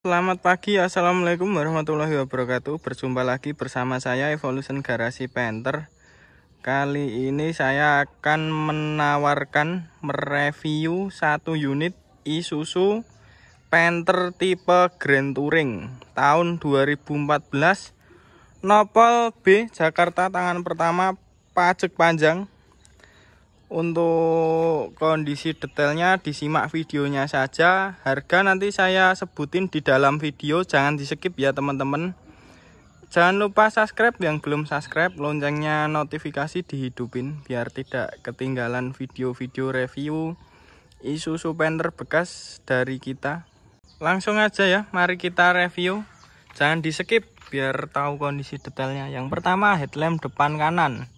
Selamat pagi, assalamualaikum warahmatullahi wabarakatuh. Berjumpa lagi bersama saya Evolution Garasi Painter. Kali ini saya akan mereview satu unit Isuzu Panther tipe Grand Touring tahun 2014, Nopol B Jakarta tangan pertama, pajak panjang. Untuk kondisi detailnya disimak videonya saja. Harga nanti saya sebutin di dalam video, jangan di skip ya teman-teman. Jangan lupa subscribe yang belum subscribe, loncengnya notifikasi dihidupin biar tidak ketinggalan video-video review Isuzu Panther bekas dari kita. Langsung aja ya, mari kita review. Jangan di skip biar tahu kondisi detailnya. Yang pertama, headlamp depan kanan.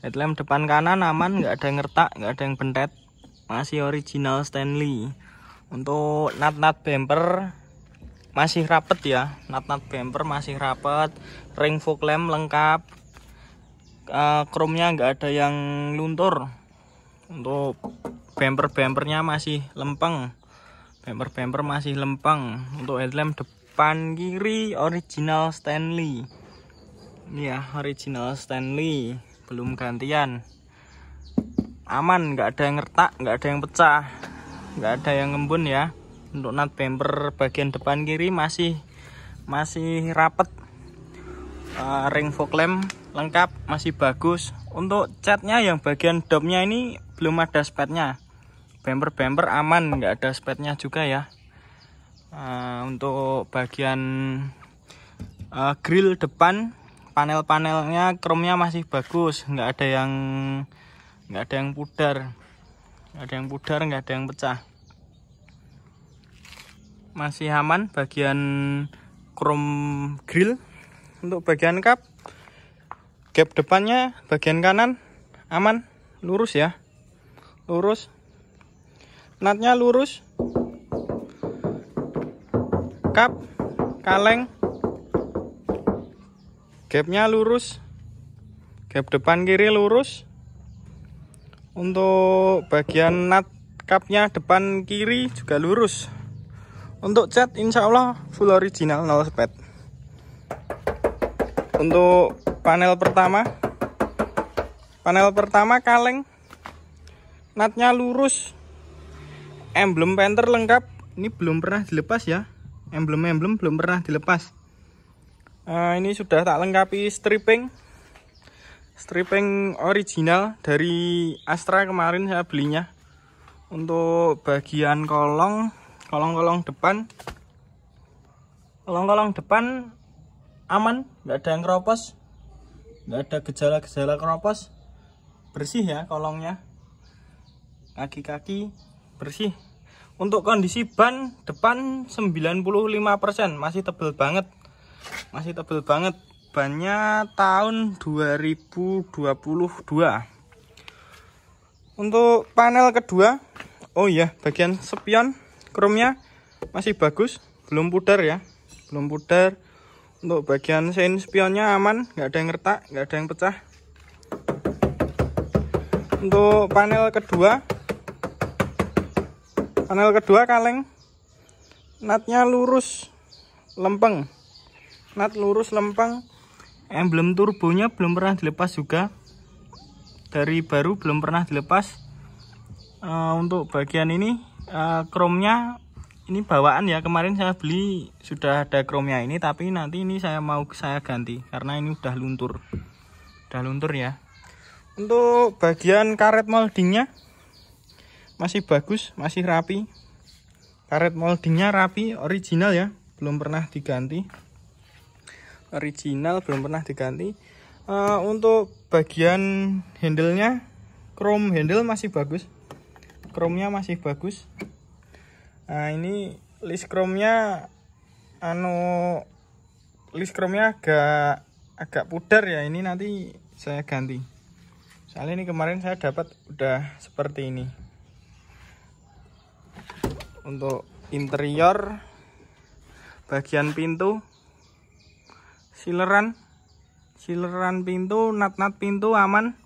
Headlamp depan kanan aman, nggak ada yang retak, nggak ada yang bentet, masih original Stanley. Untuk nut bumper masih rapet ya, nut bumper masih rapet, ring fog lamp lengkap, chrome-nya nggak ada yang luntur. Untuk bumpernya masih lempeng, bumper masih lempeng. Untuk headlamp depan kiri original Stanley, ini ya original Stanley, belum gantian, aman, nggak ada yang retak, nggak ada yang pecah, nggak ada yang ngembun ya. Untuk nut bumper bagian depan kiri masih rapet, ring fog lamp lengkap, masih bagus. Untuk catnya yang bagian domnya ini belum ada spatnya, bumper aman, nggak ada spatnya juga ya. Untuk bagian grill depan, panel-panelnya chrome-nya masih bagus, nggak ada yang pudar, nggak ada yang pecah, masih aman bagian chrome grill. Untuk bagian kap, gap depannya bagian kanan aman, lurus ya, lurus, nutnya lurus, kap, kaleng, gapnya lurus, gap depan kiri lurus. Untuk bagian nut kapnya depan kiri juga lurus. Untuk cat insya Allah full original, no spet. Untuk panel pertama kaleng, nutnya lurus, emblem Panther lengkap. Ini belum pernah dilepas ya, emblem belum pernah dilepas. Ini sudah tak lengkapi stripping original dari Astra, kemarin saya belinya. Untuk bagian kolong depan aman, nggak ada yang keropos, nggak ada gejala keropos, bersih ya kolongnya, kaki bersih. Untuk kondisi ban depan 95%, masih tebel banget. Bannya tahun 2022. Untuk panel kedua, oh iya, bagian spion chrome-nya masih bagus, belum pudar ya, belum pudar. Untuk bagian sein spionnya aman, nggak ada yang retak, nggak ada yang pecah. Untuk panel kedua kaleng, nutnya lurus lempeng, emblem turbonya belum pernah dilepas juga, dari baru belum pernah dilepas. Untuk bagian ini chrome-nya ini bawaan ya, kemarin saya beli sudah ada chrome-nya ini, tapi nanti ini saya ganti karena ini udah luntur ya. Untuk bagian karet moldingnya masih bagus, masih rapi, karet moldingnya rapi, original ya, belum pernah diganti. Untuk bagian handle-nya, chrome handle masih bagus, chrome-nya masih bagus. Ini list chrome-nya agak pudar ya, ini nanti saya ganti. Soalnya ini kemarin saya dapat udah seperti ini. Untuk interior, bagian pintu, sileran pintu, nut pintu aman,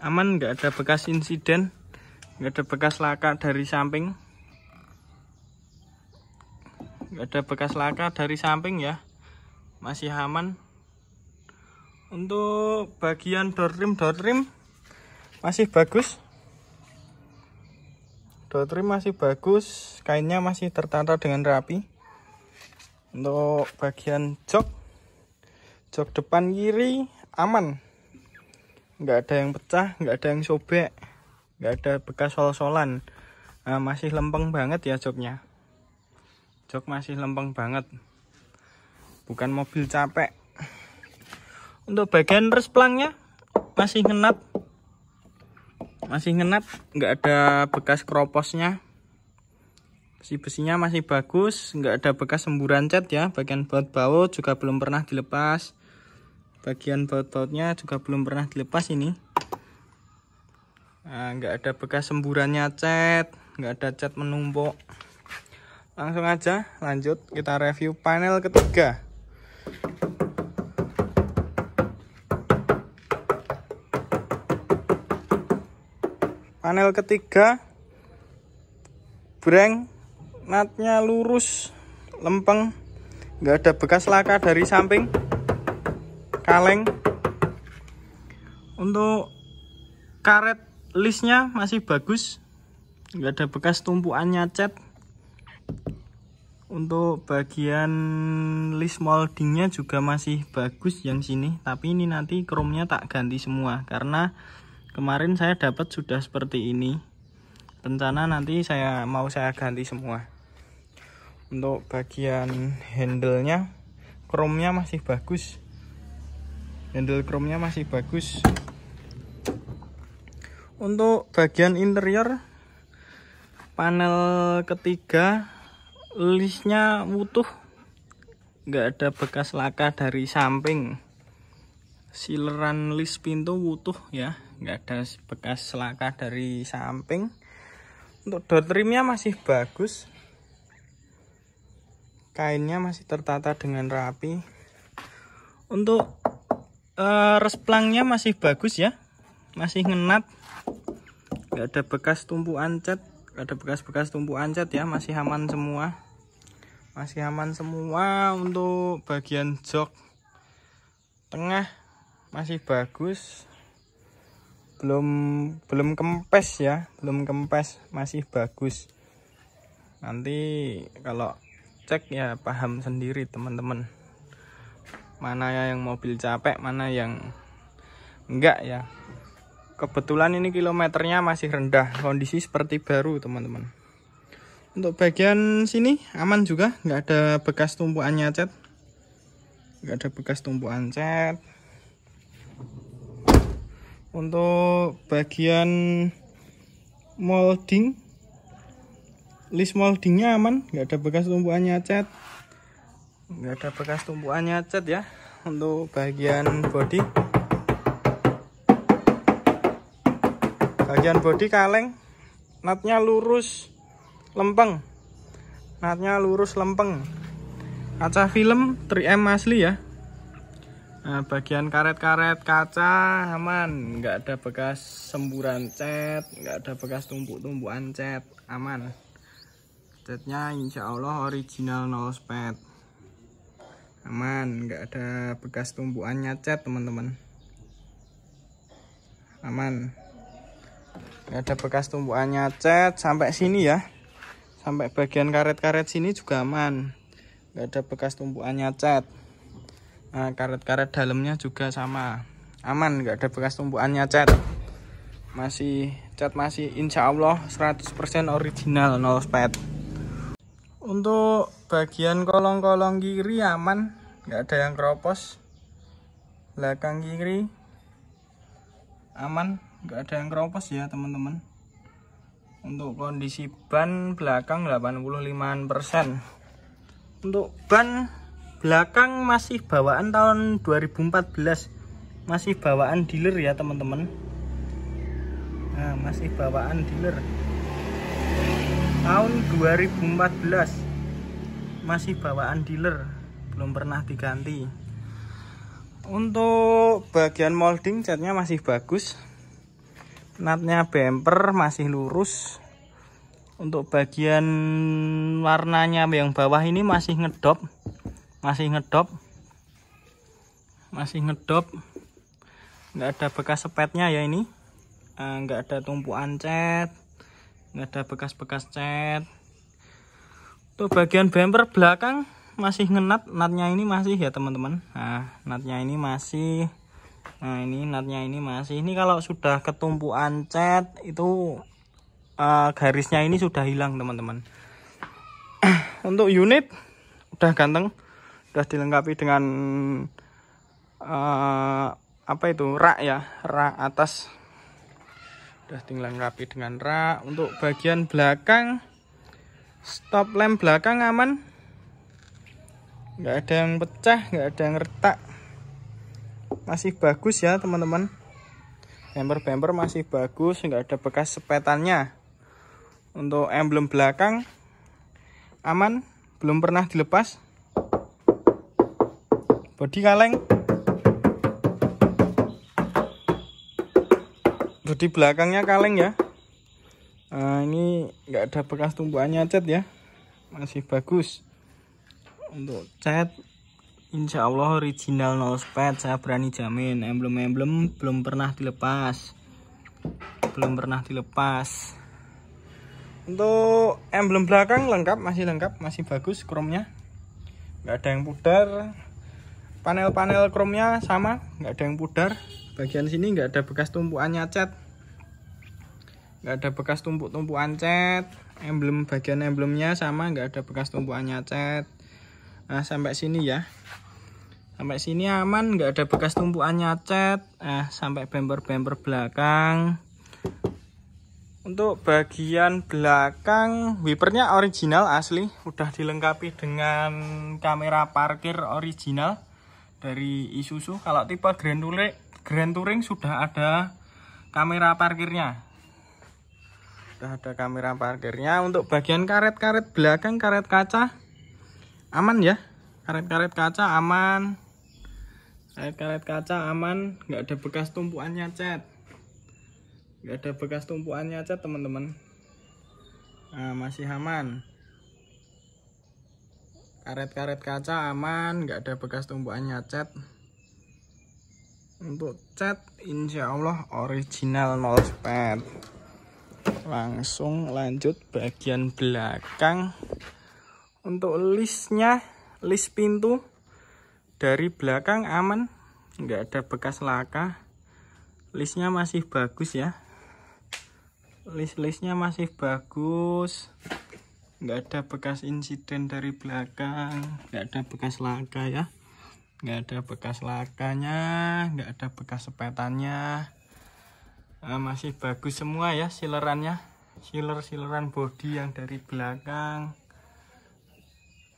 nggak ada bekas insiden, nggak ada bekas laka dari samping. nggak ada bekas laka dari samping ya, masih aman. Untuk bagian door trim masih bagus. Door trim masih bagus, kainnya masih tertata dengan rapi. Untuk bagian jok depan kiri aman, nggak ada yang pecah, nggak ada yang sobek, nggak ada bekas sol-solan. Nah, masih lempeng banget ya joknya. Jok masih lempeng banget, bukan mobil capek. Untuk bagian resplangnya masih ngenat, nggak ada bekas keroposnya. Besi-besinya masih bagus, nggak ada bekas semburan cat ya. Bagian baut-baut juga belum pernah dilepas. Bagian baut-bautnya juga belum pernah dilepas ini. Nah, nggak ada bekas semburannya cat, nggak ada cat menumpuk. Langsung aja lanjut kita review panel ketiga. Panel ketiga, breng natnya lurus, lempeng, nggak ada bekas laka dari samping, kaleng. Untuk karet listnya masih bagus, nggak ada bekas tumpuannya cat. Untuk bagian list moldingnya juga masih bagus yang sini, tapi ini nanti chrome-nya tak ganti semua karena kemarin saya dapat sudah seperti ini. Rencana nanti saya ganti semua. Untuk bagian handle-nya, chrome-nya masih bagus. Handle chrome-nya masih bagus. Untuk bagian interior, panel ketiga, listnya utuh, nggak ada bekas laka dari samping. Sileran list pintu utuh ya, nggak ada bekas laka dari samping. Untuk door trimnya masih bagus, kainnya masih tertata dengan rapi. Untuk resplangnya masih bagus ya, masih ngenat, nggak ada bekas tumpuan cat, nggak ada bekas tumpuan cat ya, masih aman semua, masih aman semua. Untuk bagian jok tengah masih bagus, belum kempes ya, belum kempes, masih bagus. Nanti kalau cek ya paham sendiri teman-teman, mana yang mobil capek, mana yang enggak ya. Kebetulan ini kilometernya masih rendah, kondisi seperti baru teman-teman. Untuk bagian sini aman juga, nggak ada bekas tumpuannya cat, nggak ada bekas tumpuan cat. Untuk bagian molding, list moldingnya aman, nggak ada bekas tumpuannya cat, nggak ada bekas tumpuannya cat ya. Untuk bagian bodi, kaleng, natnya lurus, lempeng, kaca film 3M asli ya. Nah, bagian karet-karet kaca aman, nggak ada bekas semburan cat, nggak ada bekas tumpuk-tumpukan cat, aman. Catnya insya Allah original no spet, aman, nggak ada bekas tumpuannya cat teman-teman, aman, nggak ada bekas tumpuannya cat. Sampai sini ya, sampai bagian karet-karet sini juga aman, nggak ada bekas tumpuannya cat. Nah, karet-karet dalamnya juga sama, aman, nggak ada bekas tumpuannya cat. Cat masih insya Allah 100% original no spet. Untuk bagian kolong-kolong kiri aman, nggak ada yang keropos. Belakang kiri aman, nggak ada yang keropos ya teman-teman. Untuk kondisi ban belakang 85%. Untuk ban belakang masih bawaan tahun 2014, masih bawaan dealer ya teman-teman. Nah, masih bawaan dealer tahun 2014, masih bawaan dealer, belum pernah diganti. Untuk bagian molding catnya masih bagus, natnya bumper masih lurus, Untuk bagian warnanya yang bawah ini masih ngedop, nggak ada bekas sepetnya ya ini, nggak ada tumpuan cat, nggak ada bekas-bekas cat. Untuk bagian bumper belakang masih ngenat, natnya ini masih ya teman-teman. Nah, natnya ini masih. Nah, ini natnya ini masih. Ini kalau sudah ketumpuan cat itu garisnya ini sudah hilang teman-teman. Untuk unit udah ganteng, udah dilengkapi dengan apa itu, rak ya, rak atas udah dilengkapi dengan rak. Untuk bagian belakang, stop lamp belakang aman, nggak ada yang pecah, nggak ada yang retak, masih bagus ya teman-teman. Bumper masih bagus, nggak ada bekas sepetannya. Untuk emblem belakang aman, belum pernah dilepas. Bodi kaleng, bodi belakangnya kaleng ya. Ini nggak ada bekas tumpuannya cat ya, masih bagus. Untuk cat insya Allah original no spet, saya berani jamin. Emblem belum pernah dilepas, Untuk emblem belakang lengkap, masih bagus kromnya, nggak ada yang pudar. Panel-panel kromnya sama, nggak ada yang pudar. Bagian sini nggak ada bekas tumpuannya cat, nggak ada bekas tumpuan cat. Bagian emblemnya sama, nggak ada bekas tumpuannya cat. Nah, sampai sini ya, sampai sini aman, nggak ada bekas tumpuannya cat. Sampai bumper belakang. Untuk bagian belakang, wipernya original asli, udah dilengkapi dengan kamera parkir original dari Isuzu. Kalau tipe Grand Touring sudah ada kamera parkirnya. Untuk bagian karet-karet belakang, karet kaca aman ya. Karet-karet kaca aman. Nggak ada bekas tumpuannya cat. Teman-teman. Nah, masih aman. Karet-karet kaca aman, nggak ada bekas tumpuannya cat. Untuk cat insya Allah original no spet. Langsung lanjut bagian belakang. Untuk list pintu dari belakang aman, nggak ada bekas laka. Listnya masih bagus ya. Listnya masih bagus, nggak ada bekas insiden dari belakang, nggak ada bekas laka ya, nggak ada bekas lakanya, nggak ada bekas sepetannya. Masih bagus semua ya silerannya, sileran bodi yang dari belakang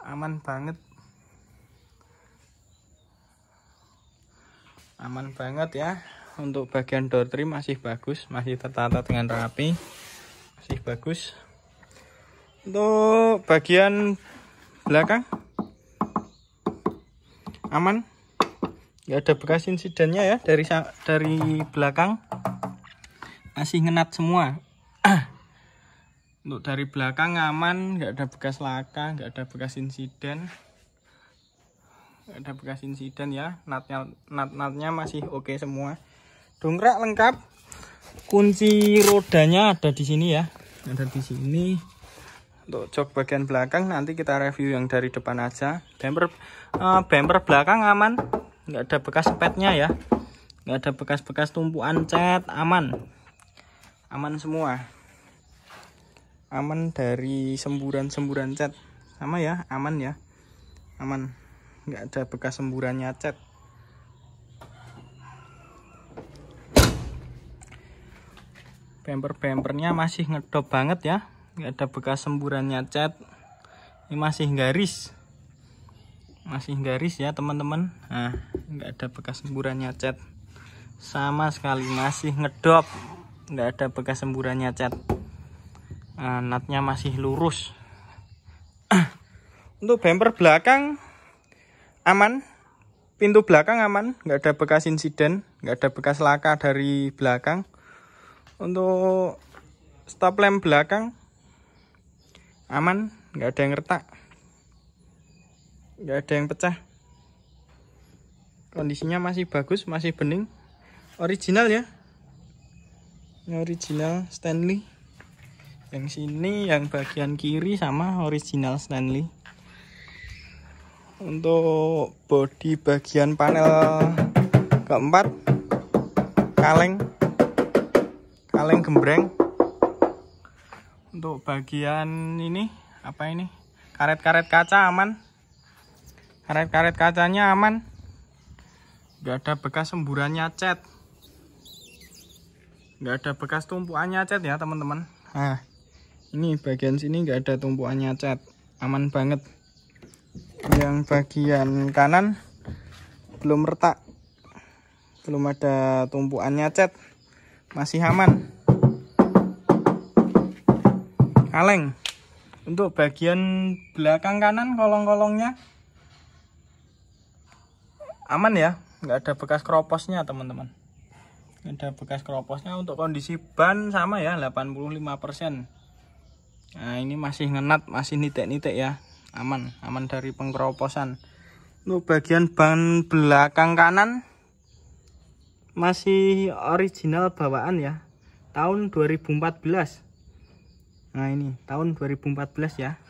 aman banget, ya. Untuk bagian door trim masih bagus, masih tertata dengan rapi, masih bagus. Untuk bagian belakang aman, nggak ada bekas insidennya ya, dari belakang masih ngenat semua. Untuk dari belakang aman, nggak ada bekas laka, nggak ada bekas insiden. Ya, natnya masih oke semua. Dongkrak lengkap, kunci rodanya ada di sini ya, Untuk jok bagian belakang nanti kita review yang dari depan aja. Bumper belakang aman, nggak ada bekas sepetnya ya, nggak ada bekas tumpuan cat, aman semua, aman dari semburan cat sama ya, aman, nggak ada bekas semburannya cat. Bumpernya masih ngedop banget ya, nggak ada bekas semburannya cat. Ini masih garis ya teman-teman. Nah, nggak ada bekas semburannya cat sama sekali, masih ngedop, nggak ada bekas semburannya cat. Natnya masih lurus. Untuk bumper belakang aman, pintu belakang aman, nggak ada bekas insiden, nggak ada bekas laka dari belakang. Untuk stop lamp belakang aman, nggak ada yang retak, nggak ada yang pecah. Kondisinya masih bagus, masih bening, original ya. Ini original Stanley. Yang sini, yang bagian kiri sama original Stanley. Untuk bodi bagian panel keempat, kaleng gembreng. Untuk bagian ini apa ini? Karet-karet kaca aman. Karet-karet kacanya aman. Nggak ada bekas semburannya cat. Nggak ada bekas tumpuannya cat ya teman-teman. Nah, ini bagian sini nggak ada tumpuannya cat. Aman banget. Yang bagian kanan belum retak. Belum ada tumpuannya cat. Masih aman. Kaleng. Untuk bagian belakang kanan kolong-kolongnya aman ya. Nggak ada bekas keroposnya teman-teman. Nggak ada bekas keroposnya. Untuk kondisi ban sama ya, 85%. Nah ini masih ngenat, masih nitek-nitek ya. Aman dari pengkeroposan. Untuk bagian ban belakang kanan masih original bawaan ya, tahun 2014. Nah ini tahun 2014 ya.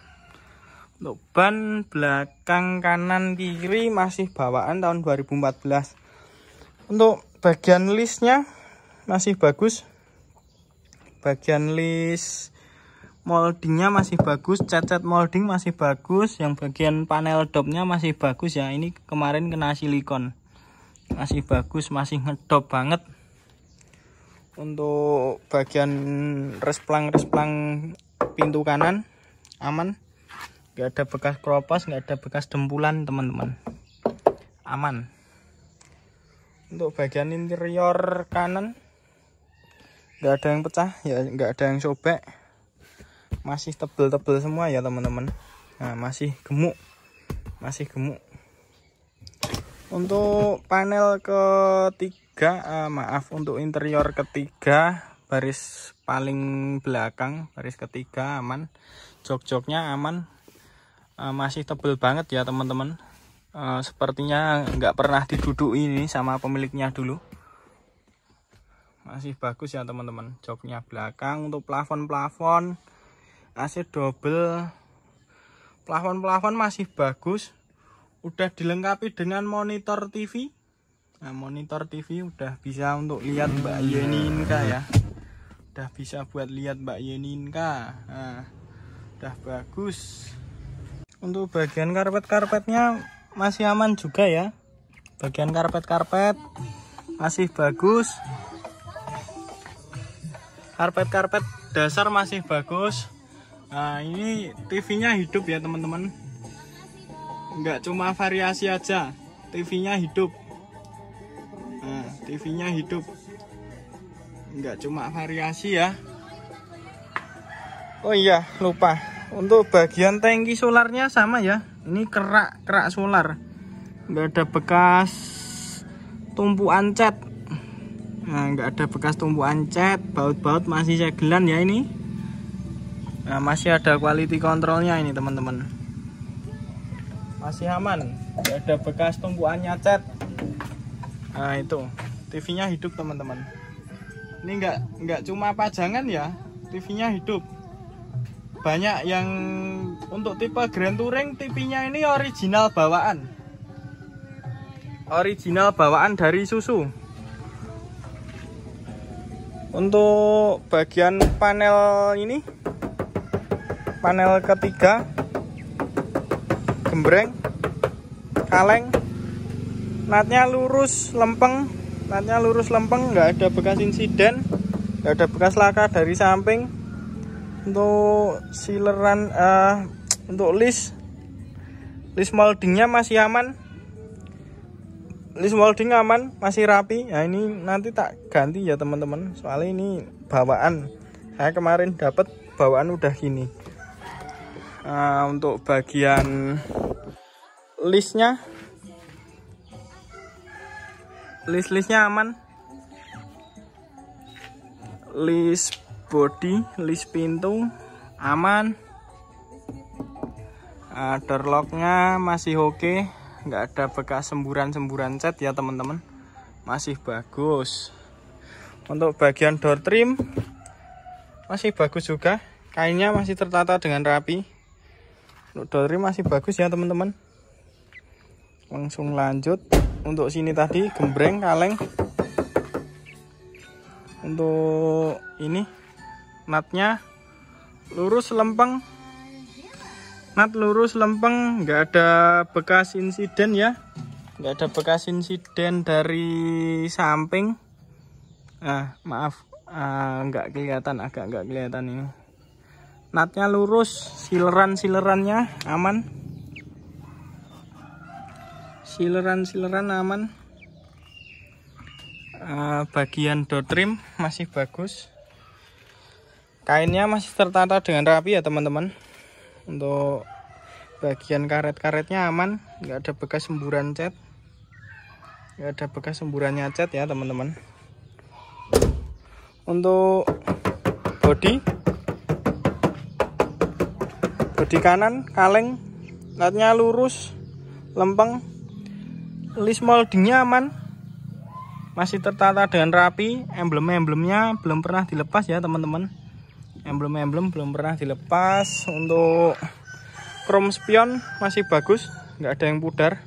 Untuk ban belakang kanan kiri masih bawaan tahun 2014. Untuk bagian listnya masih bagus. Bagian list moldingnya masih bagus. Cat-cat molding masih bagus. Yang bagian panel dopnya masih bagus ya. Ini kemarin kena silikon. Masih bagus, masih ngedop banget. Untuk bagian resplang pintu kanan aman. Nggak ada bekas keropos, nggak ada bekas dempulan teman-teman. Aman. Untuk bagian interior kanan nggak ada yang pecah ya, nggak ada yang sobek. Masih tebel-tebel semua ya teman-teman. Nah masih gemuk. Untuk panel ketiga, untuk interior ketiga, baris paling belakang, baris ketiga aman. Jok-joknya aman. Masih tebel banget ya teman-teman. Sepertinya nggak pernah diduduki ini sama pemiliknya dulu. Masih bagus ya teman-teman. Joknya belakang. Untuk plafon AC double. Plafon masih bagus. Udah dilengkapi dengan monitor TV. Nah monitor TV udah bisa untuk lihat Mbak Yeninka ya. Udah bisa buat lihat Mbak Yeninka. Nah, udah bagus. Untuk bagian karpet-karpetnya masih aman juga ya. Bagian karpet masih bagus. Karpet dasar masih bagus. Nah ini TV-nya hidup ya teman-teman. Nggak cuma variasi aja, TV-nya hidup. Nah TV-nya hidup. Nggak cuma variasi ya. Oh iya lupa. Untuk bagian tangki solarnya sama ya. Ini kerak solar. Nggak ada bekas tumpuan cat. Nah, nggak ada bekas tumpuan cat. Baut-baut masih segelan ya ini. Nah, masih ada quality controlnya ini teman-teman. Masih aman. Nggak ada bekas tumpuannya cat. Nah itu. TV-nya hidup teman-teman. Ini nggak cuma pajangan ya. TV-nya hidup. Banyak yang untuk tipe Grand Touring TV-nya ini original bawaan. Original bawaan dari Susu. Untuk bagian panel ini, panel ketiga, gembreng, kaleng, natnya lurus lempeng, nggak ada bekas insiden, nggak ada bekas laka dari samping. Untuk sileran, untuk list moldingnya masih aman. List molding aman, masih rapi. Nah ini nanti tak ganti ya teman-teman. Soalnya ini bawaan. Saya kemarin dapat bawaan udah gini. Untuk bagian listnya aman. List body, list pintu aman. Door locknya masih oke, nggak ada bekas semburan-semburan cat ya teman-teman, masih bagus. Untuk bagian door trim masih bagus juga, kainnya masih tertata dengan rapi. Untuk door trim masih bagus ya teman-teman. Langsung lanjut. Untuk sini tadi gembreng kaleng. Untuk ini natnya lurus lempeng, nat lurus lempeng, nggak ada bekas insiden ya, nggak ada bekas insiden dari samping. Maaf, nggak kelihatan, agak nggak kelihatan ini. Natnya lurus, silerannya aman, sileran aman. Bagian door trim masih bagus, kainnya masih tertata dengan rapi ya teman-teman. Untuk bagian karet-karetnya aman, nggak ada bekas semburan cat, nggak ada bekas semburannya cat ya teman-teman. Untuk bodi kanan kaleng, natnya lurus lempeng, list moldingnya aman, masih tertata dengan rapi. Emblem-emblemnya belum pernah dilepas ya teman-teman, emblem belum pernah dilepas. Untuk chrome spion masih bagus, nggak ada yang pudar.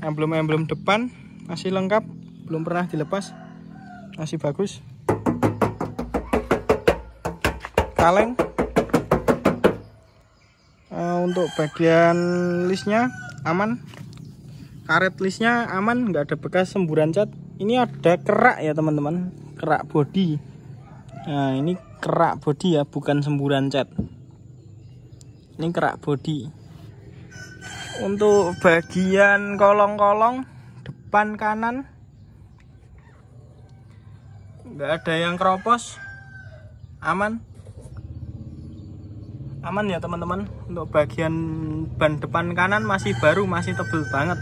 Emblem depan masih lengkap, belum pernah dilepas, masih bagus. Kaleng. Untuk bagian listnya aman, karet listnya aman, nggak ada bekas semburan cat. Ini ada kerak ya teman-teman, kerak bodi. Nah ini kerak bodi ya, bukan semburan cat, ini kerak bodi. Untuk bagian kolong-kolong depan kanan nggak ada yang keropos, aman ya teman-teman. Untuk bagian ban depan kanan masih baru, masih tebel banget,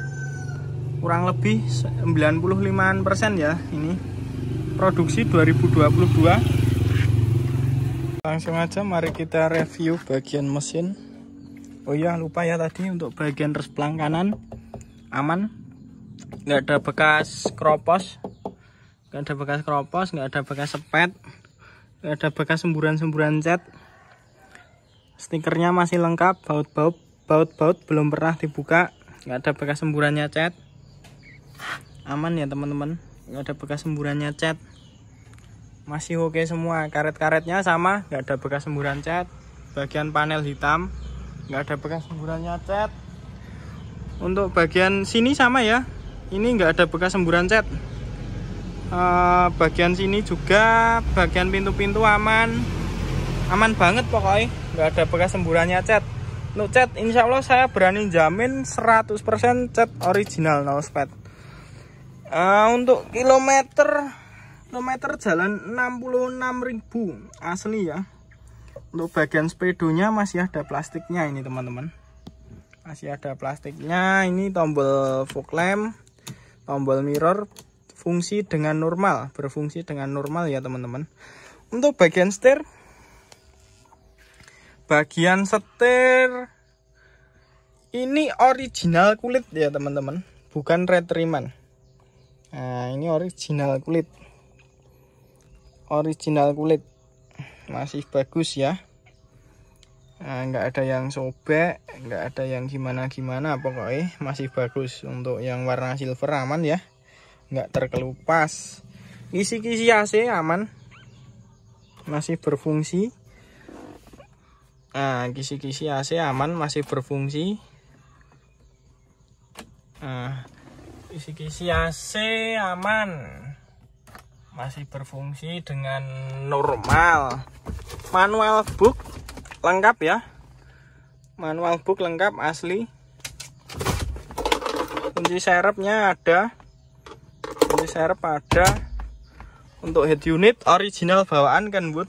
kurang lebih 95% ya. Ini produksi 2022. Langsung aja mari kita review bagian mesin. Oh iya, lupa ya tadi, untuk bagian resplang kanan aman, nggak ada bekas keropos, nggak ada bekas sepet, nggak ada bekas semburan cat. Stikernya masih lengkap, baut belum pernah dibuka, nggak ada bekas semburannya cat, aman ya teman-teman, nggak ada bekas semburannya cat, masih oke semua. Karet-karetnya sama, nggak ada bekas semburan cat. Bagian panel hitam nggak ada bekas semburannya cat. Untuk bagian sini sama ya, ini nggak ada bekas semburan cat. Bagian sini juga, bagian pintu-pintu aman banget pokoknya, nggak ada bekas semburannya cat. Untuk cat insya Allah saya berani jamin 100% cat original, no spet. Untuk kilometer jalan 66.000 asli ya. Untuk bagian speedonya masih ada plastiknya ini teman-teman, masih ada plastiknya. Ini tombol fog lamp, tombol mirror berfungsi dengan normal ya teman-teman. Untuk bagian setir ini original kulit ya teman-teman, bukan red riman. Nah ini original kulit, masih bagus ya. Nah, nggak ada yang sobek, nggak ada yang gimana pokoknya masih bagus. Untuk yang warna silver aman ya, nggak terkelupas. Kisi-kisi AC aman, masih berfungsi. Nah, kisi-kisi AC aman, masih berfungsi. Nah, kisi-kisi AC aman, masih berfungsi dengan normal. Manual book lengkap ya, asli. Kunci serepnya ada, Untuk head unit original bawaan Kenwood.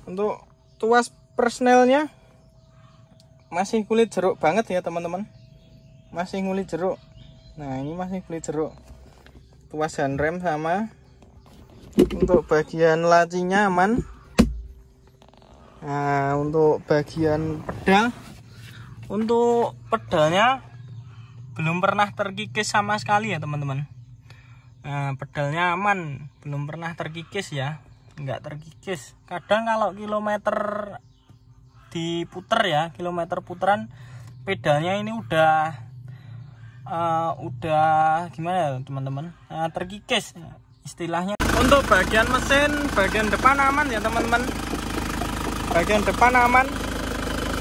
Untuk tuas persnelnya masih kulit jeruk banget ya teman-teman, masih kulit jeruk. Nah ini masih kulit jeruk. Tuas handrem sama. Untuk bagian lacinya aman. Nah untuk bagian pedal Untuk pedalnya belum pernah terkikis sama sekali ya teman-teman. Nah, pedalnya aman, belum pernah terkikis ya, nggak terkikis. Kadang kalau kilometer diputer ya, kilometer puteran pedalnya ini udah gimana ya teman-teman, terkikis istilahnya. Untuk bagian mesin, bagian depan aman ya teman-teman. Bagian depan aman,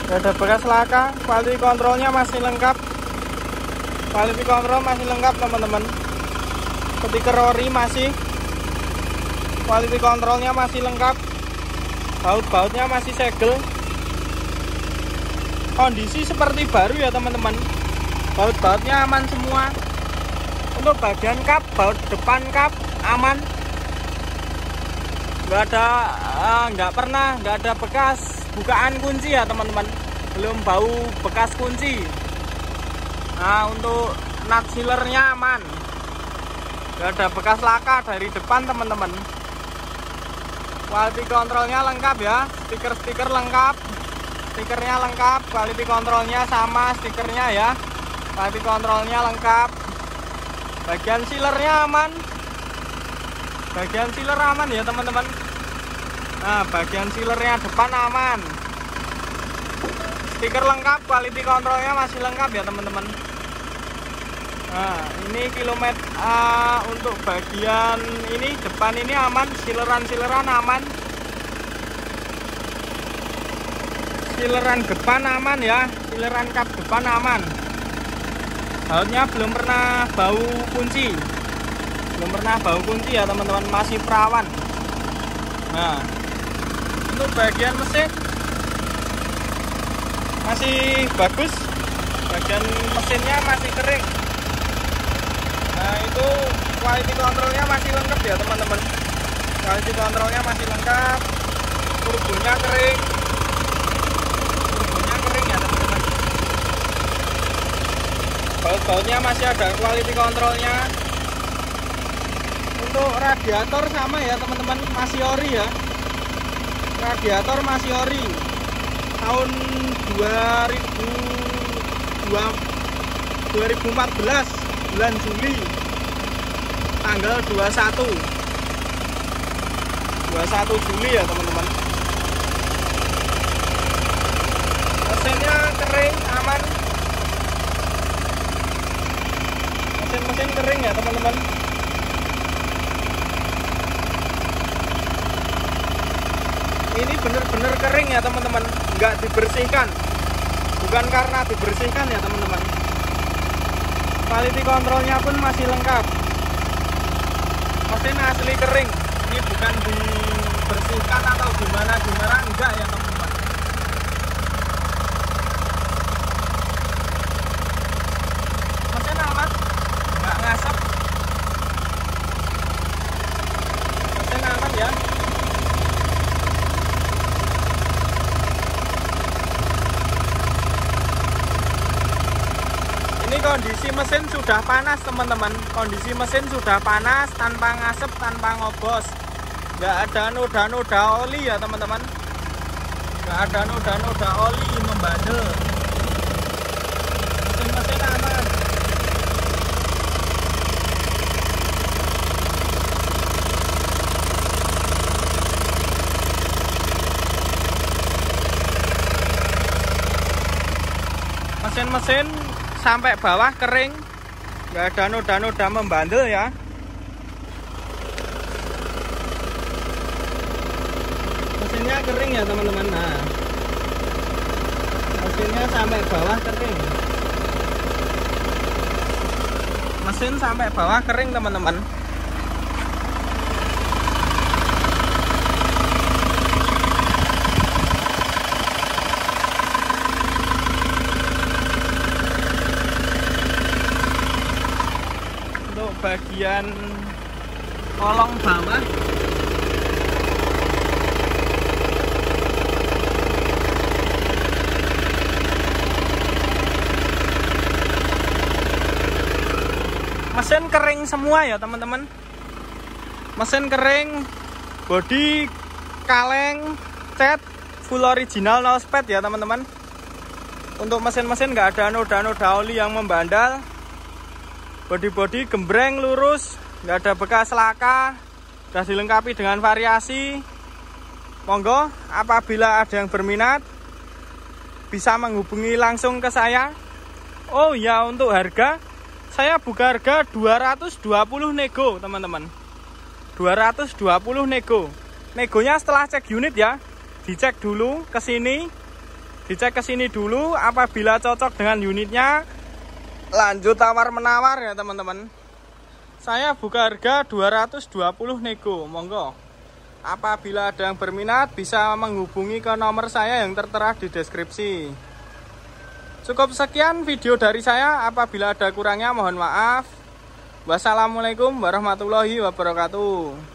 gak ada bekas laka. Quality controlnya masih lengkap. Quality control masih lengkap teman-teman. Stiker ori masih. Quality controlnya masih lengkap. Baut-bautnya masih segel. Kondisi seperti baru ya teman-teman. Baut-bautnya aman semua. Untuk bagian kap, baut depan kap aman. Nggak ada bekas bukaan kunci ya teman-teman. Belum bau bekas kunci. Nah, untuk nut sealernya aman. Nggak ada bekas laka dari depan teman-teman. Quality controlnya lengkap ya. Stiker lengkap. Stikernya lengkap. Quality controlnya sama stikernya ya. Quality controlnya lengkap. Bagian sealernya aman. Bagian sealer aman ya teman-teman. Nah, bagian sealernya depan aman. Stiker lengkap. Quality controlnya masih lengkap ya teman-teman. Nah, ini kilometer untuk bagian ini depan ini aman, sileran aman. Sileran depan aman ya, sileran kap depan aman. Bautnya belum pernah bau kunci. Belum pernah bau kunci ya teman-teman, masih perawan. Nah, untuk bagian mesin masih bagus. Bagian mesinnya masih kering. Nah, itu quality controlnya masih lengkap ya teman-teman. Quality controlnya masih lengkap. Turbonya kering. Turbonya kering ya teman-teman. Baut-bautnya masih ada quality controlnya. Untuk radiator sama ya teman-teman, masih ori ya. Radiator masih ori. Tahun 2014 bulan Juli tanggal 21 Juli ya teman-teman. Mesinnya kering, aman. Mesin kering ya teman-teman. Ini bener-bener kering ya teman-teman, nggak dibersihkan. Bukan karena dibersihkan ya teman-teman. Quality controlnya pun masih lengkap. Mesin asli kering. Ini bukan dibersihkan atau gimana enggak ya teman-teman. Mesin aman, nggak ngasap. Mesin aman ya. Ini kondisi mesin sudah panas teman-teman. Kondisi mesin sudah panas, tanpa ngasep, tanpa ngobos. Nggak ada noda-noda oli ya teman-teman. Nggak ada noda-noda oli membandel. Mesin aman. Mesin sampai bawah kering, nggak ada noda-noda membandel ya. Mesinnya kering ya teman-teman. Nah, mesinnya sampai bawah kering. Mesin sampai bawah kering teman-teman. Bagian kolong bawah mesin kering semua ya teman-teman. Mesin kering, bodi kaleng, cat full original no spade ya teman-teman. Untuk mesin-mesin nggak ada noda-noda oli yang membandel. Bodi-bodi gembreng lurus, nggak ada bekas laka. Sudah dilengkapi dengan variasi. Monggo, apabila ada yang berminat bisa menghubungi langsung ke saya. Oh ya, untuk harga saya buka harga 220 nego, teman-teman. 220 nego. Negonya setelah cek unit ya. Dicek dulu ke sini. Dicek ke sini dulu, apabila cocok dengan unitnya lanjut tawar-menawar ya, teman-teman. Saya buka harga 220 nego, monggo. Apabila ada yang berminat bisa menghubungi ke nomor saya yang tertera di deskripsi. Cukup sekian video dari saya, apabila ada kurangnya mohon maaf. Wassalamualaikum warahmatullahi wabarakatuh.